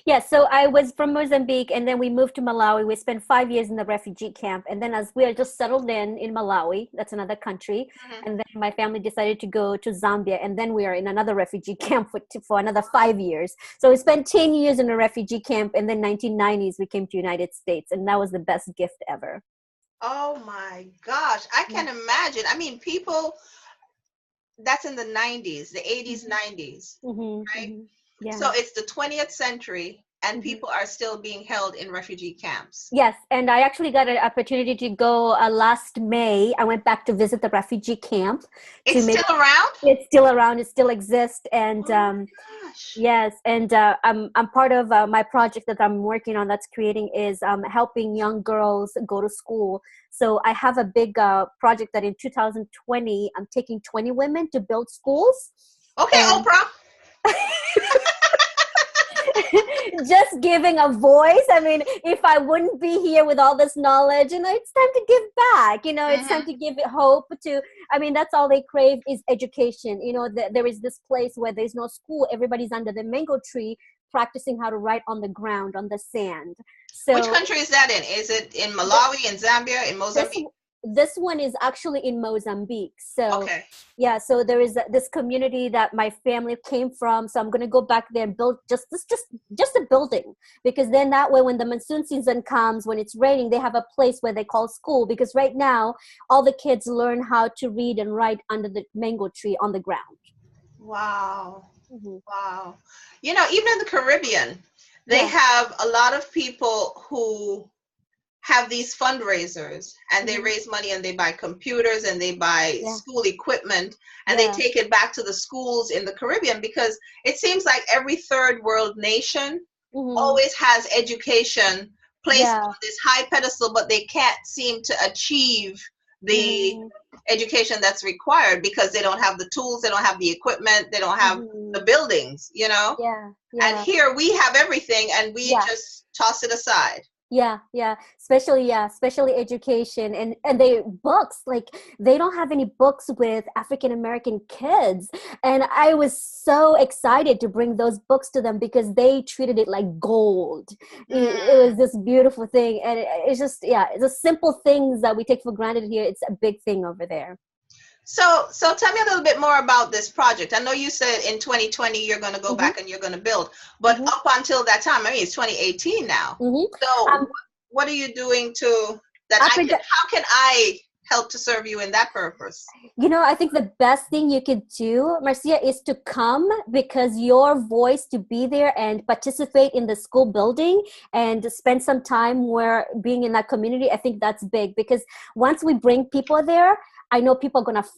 Yes, so I was from Mozambique, and then we moved to Malawi. We spent 5 years in the refugee camp, and then as we are just settled in Malawi, that's another country, and then my family decided to go to Zambia, and then we are in another refugee camp for another 5 years. So we spent 10 years in a refugee camp, and then 1990s we came to United States, and that was the best gift ever. Oh my gosh, I can imagine. I mean, people, that's in the 90s, the 80s, 90s, right? Yeah. So it's the 20th century, and people are still being held in refugee camps. Yes, and I actually got an opportunity to go last May. I went back to visit the refugee camp. It's still around? It's still around. It still exists. And yes, and I'm part of my project that I'm working on that's creating is helping young girls go to school. So I have a big project that in 2020, I'm taking 20 women to build schools. Okay, Oprah. Just giving a voice. I mean, if I wouldn't be here with all this knowledge, it's time to give back, it's time to give it hope to, that's all they crave is education. There is this place where there's no school. Everybody's under the mango tree practicing how to write on the ground, on the sand. Which So country is that in? Is it in Malawi, in Zambia, in this Mozambique? this one is actually in Mozambique. So Okay. yeah, so there is this community that my family came from. So I'm gonna go back there and build just a building, because then that way when the monsoon season comes, when it's raining, they have a place where they call school. Because right now all the kids learn how to read and write under the mango tree on the ground. Wow. Hmm. Wow. Even in the Caribbean, they Yeah. have a lot of people who have these fundraisers, and they Hmm. raise money, and they buy computers, and they buy Yeah. school equipment, and they Yeah. take it back to the schools in the Caribbean, because it seems like every third world nation Hmm. always has education placed Yeah. on this high pedestal, but they can't seem to achieve the Hmm. education that's required, because they don't have the tools, they don't have the equipment, they don't have Hmm. the buildings. Yeah. And Yeah. here we have everything, and we Yeah. just toss it aside. Yeah, especially education, and they books, like they don't have any books with African American kids, and I was so excited to bring those books to them because they treated it like gold. It Mm. was this beautiful thing, and it's just, yeah, it's the simple things that we take for granted here. It's a big thing over there. So tell me a little bit more about this project. I know you said in 2020 you're going to go Hmm. back and you're going to build, but Hmm. up until that time, I mean, it's 2018 now. Hmm. So Um, what are you doing to that up in how can I help to serve you in that purpose? I think the best thing you could do, Marcia, is to come, because your voice to be there and participate in the school building and spend some time where being in that community. I think that's big, because once we bring people there, I know people are going to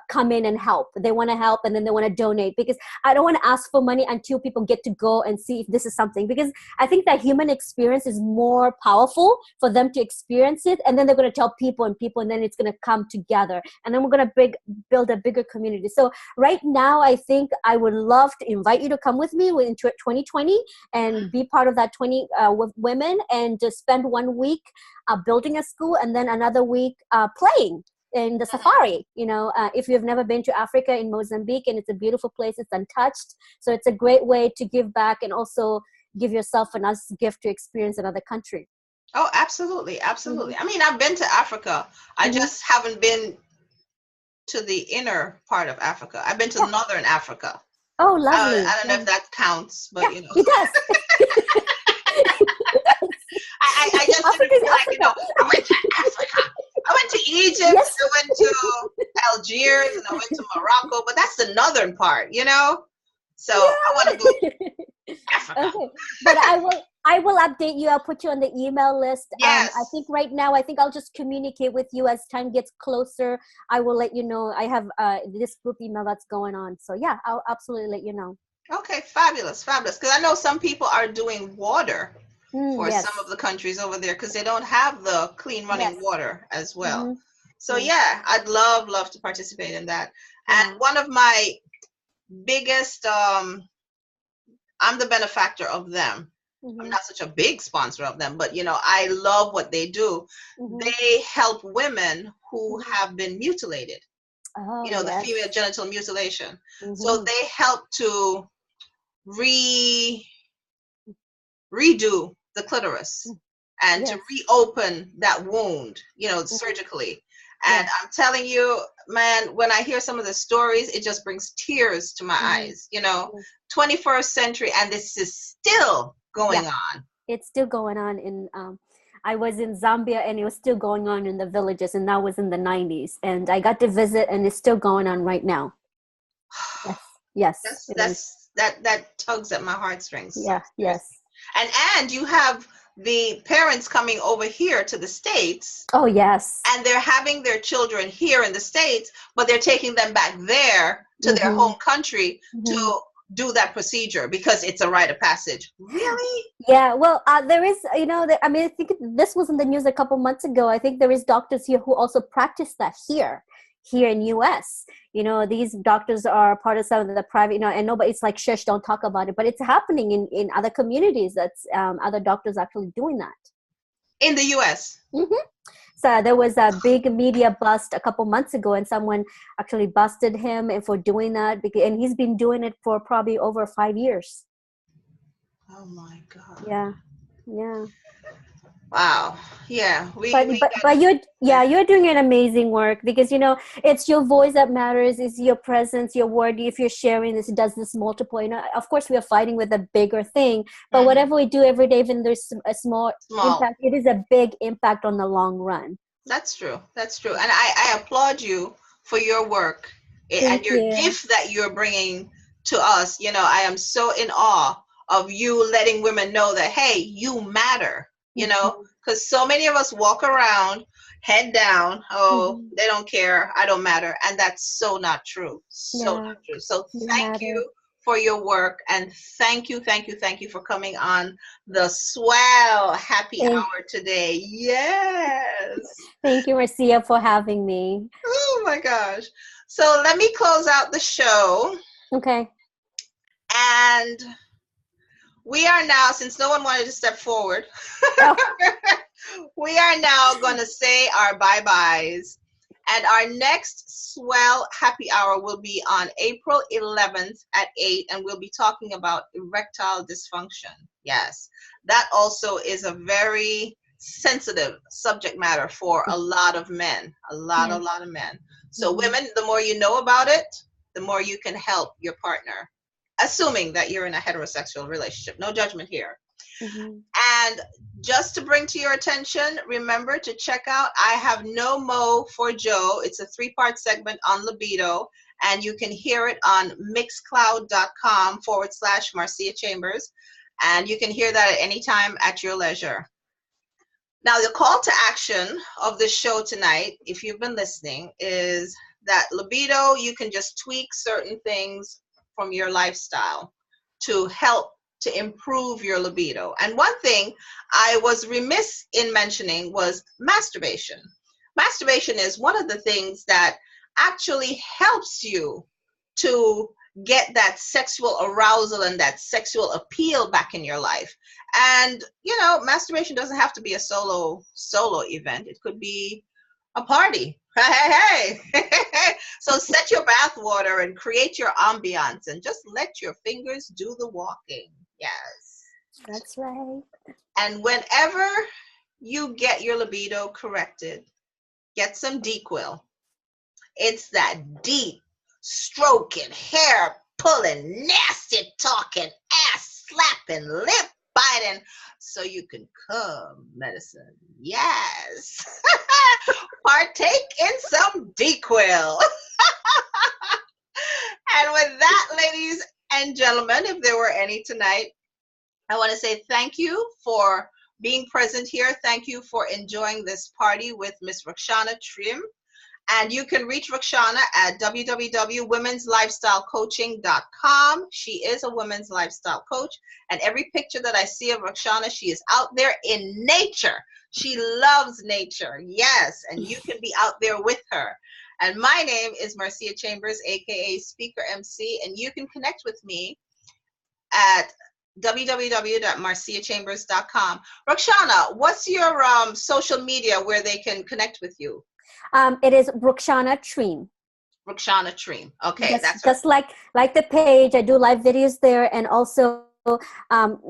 come in and help. They want to help, and then they want to donate, because I don't want to ask for money until people get to go and see if this is something, because I think that human experience is more powerful for them to experience it, and then they're going to tell people, and then it's going to come together, and then we're going to build a bigger community. So right now, I think I would love to invite you to come with me in 2020 and be part of that 20 with women, and just spend 1 week building a school, and then another week playing in the safari. If you've never been to Africa, in Mozambique, and it's a beautiful place, it's untouched, so it's a great way to give back and also give yourself a nice gift to experience another country. Oh, absolutely, absolutely. Hmm. I mean, I've been to Africa. I Hmm. just haven't been to the inner part of Africa. I've been to Yeah. northern Africa. Oh, I lovely, don't know if lovely. that counts, Yeah, but it does. I just didn't Africa is feel like, Africa. I went to Africa. I went to Egypt, Yes. I went to Algiers, and I went to Morocco, but that's the northern part. So I want to go Yeah. to Africa. Okay, but I will update you. I'll put you on the email list. I think Yes. right now, I think I'll just communicate with you as time gets closer. I will let you know. I have this group email that's going on, so yeah, I'll absolutely let you know. Okay, fabulous, fabulous. Because I know some people are doing water for some of Yes. the countries over there, because they don't have the clean running Yes. water as well. Mm-hmm. So Yeah. yeah, I'd love to participate in that. And Yeah. one of my biggest I'm the benefactor of them. I'm Mm-hmm. not such a big sponsor of them, but I love what they do. Mm-hmm. They help women who Mm-hmm. have been mutilated, Oh, the yes. female genital mutilation. So Mm-hmm. they help to re redo the clitoris and to Yes. reopen that wound, Mm-hmm. surgically. And Yes. I'm telling you, man, when I hear some of the stories, it just brings tears to my Mm-hmm. eyes. 21st century, and this is still Yeah. going on. It's still going on in I was in Zambia, and it was still going on in the villages, and that was in the 90s, and I got to visit, and it's still going on right now. Yes. Yes, That's it is. that tugs at my heartstrings. Yeah. Seriously. Yes. And you have the parents coming over here to the States, Oh, yes. and they're having their children here in the States, but they're taking them back there to their Mm-hmm. home country Mm-hmm. to do that procedure because it's a rite of passage. Really? Yeah, well, there is, I mean, I think this was in the news a couple months ago. I think there is doctors here who also practice that here in US. These doctors are part of some of the private, and nobody, it's like, shush, don't talk about it. But it's happening in other communities. That's other doctors actually doing that. In the US? Hmm. So there was a big media bust a couple months ago, and someone actually busted him for doing that, and he's been doing it for probably over 5 years. Oh my God. Yeah. Yeah. Wow. Yeah. We But gotta. you're, Yeah. yeah, you're doing an amazing work, because it's your voice that matters, it's your presence, your word. If you're sharing this, it does this multiple. Of course we are fighting with a bigger thing, but Hmm. whatever we do every day, even there's a small Small. impact, it is a big impact on the long run. That's true. That's true. And I applaud you for your work and Thank your you. gift that you're bringing to us. I am so in awe of you letting women know that, hey, you matter, Mhm. because so many of us walk around head down. Oh, Mhm. they don't care. I don't matter. And that's so not true. So Yeah, not true. So you thank matter. you for your work, and thank you for coming on the Swell Happy Thank, Hour today. Yes. thank you, Marcia, for having me. Oh my gosh. So let me close out the show. Okay. And we are now, since no one wanted to step forward, Oh, we are now going to say our bye byes. And our next Swell Happy Hour will be on April 11th at 8, and we'll be talking about erectile dysfunction. Yes, that also is a very sensitive subject matter for a lot of men, a yes. lot of men. So, Hmm. women, the more you know about it, the more you can help your partner, assuming that you're in a heterosexual relationship. No judgment here. Hmm. And just to bring to your attention, remember to check out I Have No Mo for Joe. It's a 3-part segment on libido, and you can hear it on mixcloud.com/Marcia Chambers. And you can hear that at any time at your leisure. Now, the call to action of this show tonight, if you've been listening, is that libido, you can just tweak certain things from your lifestyle to help to improve your libido. And one thing I was remiss in mentioning was masturbation. Masturbation is one of the things that actually helps you to get that sexual arousal and that sexual appeal back in your life. And masturbation doesn't have to be a solo event. It could be a party. Hey, hey, hey. So set your bath water and create your ambiance and just let your fingers do the walking. Yes. That's right. And whenever you get your libido corrected, get some DQuil. It's that deep stroking, hair pulling, nasty talking, ass slapping, lip biting, so you can come medicine. Yes. Partake in some DQuil. And with that, ladies and gentlemen, if there were any tonight, I want to say thank you for being present here. Thank you for enjoying this party with Miss Rakshana Trim. And you can reach Rakshana at www.womenslifestylecoaching.com. She is a women's lifestyle coach. And every picture that I see of Rakshana, she is out there in nature. She loves nature. Yes. And you can be out there with her. And my name is Marcia Chambers, aka Speaker MC. And you can connect with me at www.marciachambers.com. Rakshana, what's your social media where they can connect with you? It is Rukshana Treem. Rakshana Treem. Okay, that's right. Just like the page, I do live videos there, and also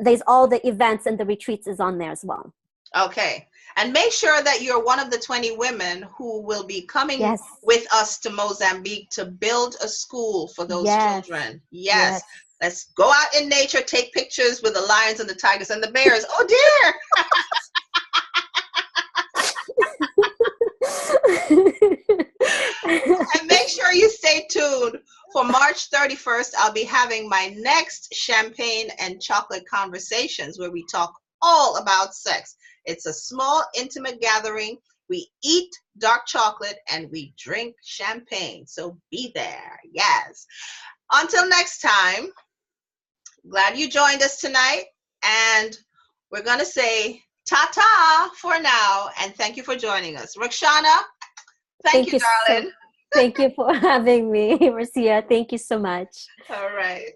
there's all the events and the retreats is on there as well. Okay. And make sure that you're one of the 20 women who will be coming Yes. with us to Mozambique to build a school for those Yes. children. Yes. Yes. Let's go out in nature, take pictures with the lions and the tigers and the bears. Oh dear. And make sure you stay tuned for March 31st. I'll be having my next champagne and chocolate conversations where we talk all about sex. It's a small, intimate gathering. We eat dark chocolate and we drink champagne. So be there. Yes. Until next time, glad you joined us tonight. And we're going to say ta ta for now. And thank you for joining us. Rakshana, thank Thank you, you so. darling. Thank you for having me, Marcia. Thank you so much. All right.